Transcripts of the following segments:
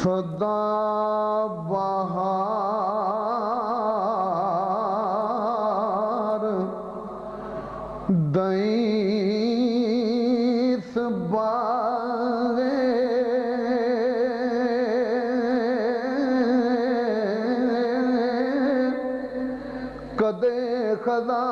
सदा बहार दईस बागे कदे खदा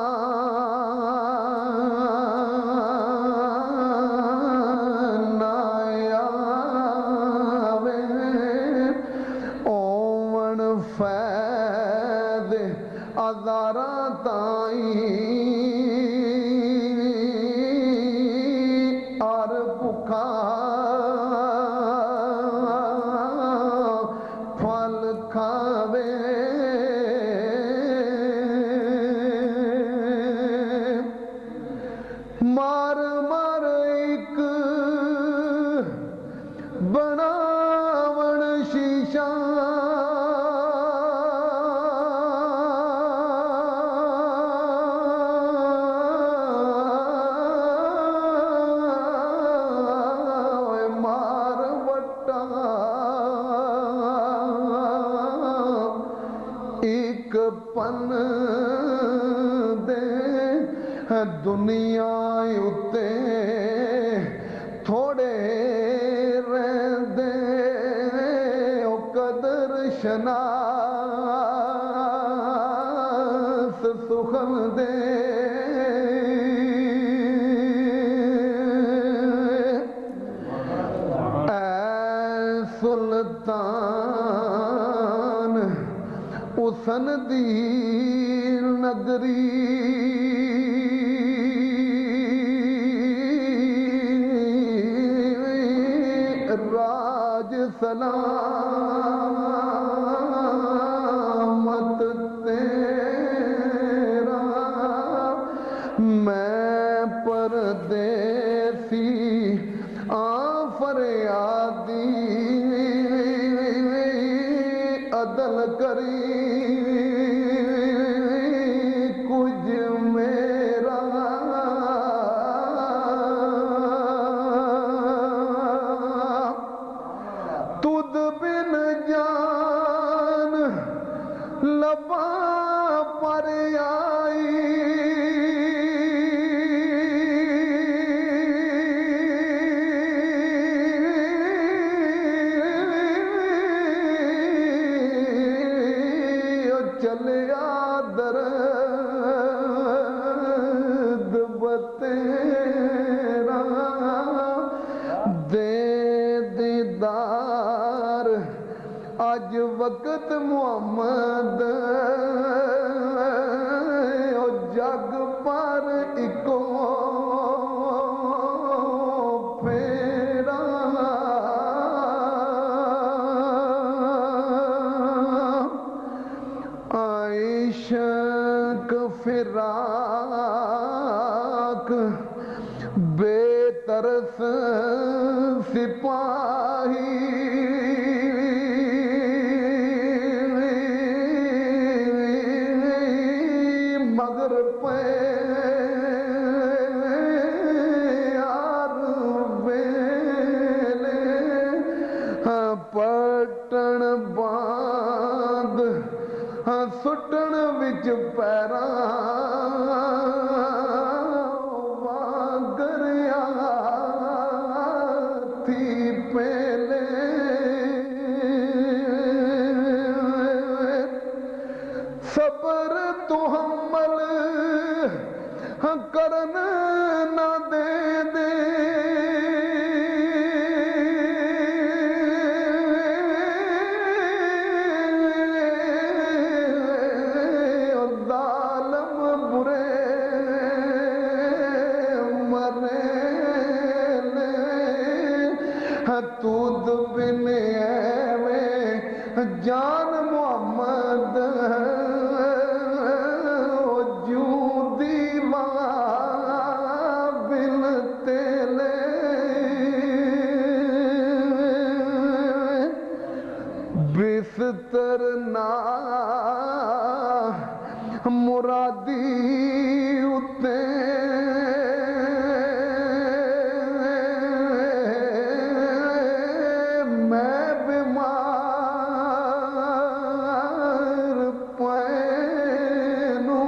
फैद अदारा ताई और भुखा फल खावे मार मार एक बनावण शीशा एक पन दे दुनिया उत्ते थोड़े रहंदे ओ कदर शनास सुखन दे ऐ सुल्तान उसन दी नगरी राज सलामत तेरा मैं परदेसी फरियादी अदल करी कुछ मेरा तुद बिन जान लबा पर आई चलिया दर्द बतेरा दे दीदार अज वक्त मुहम्मद ओ जग पर इको फेरा आइशक फिराक बेतरस सिपाही मगर पे यार वेले पटन बांध सुटन विच पैरा वागरिया थी पहले सबर तुहम्मल करन न दे दे तुद बिन जान मोहम्मद जूं दीवा बिन तेले बिस्तर ना मुरादी उत्ते मैं मार पैनू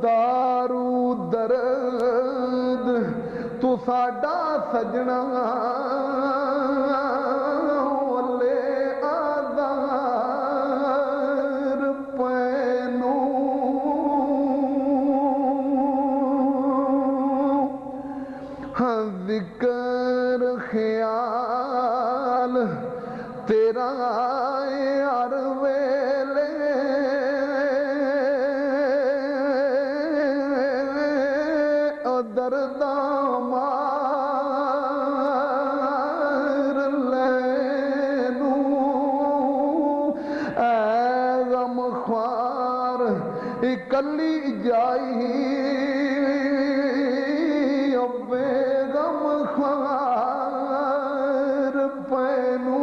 दारू दर्द तू साडा सजना ले आदार पैनू जिक्र ख्याल तेरा हर वेले दर्दा मार लैनू ऐ गम ख्वार इकली जाई बेगम ख्वार पैनू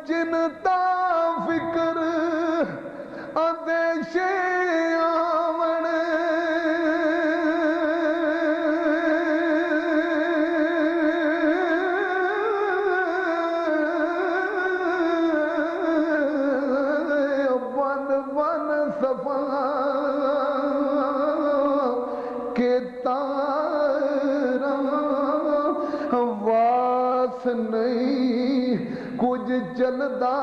चिंता फिक्र अंदेशे आवन बन बन सफा के तारा वास नहीं कुछ चलदा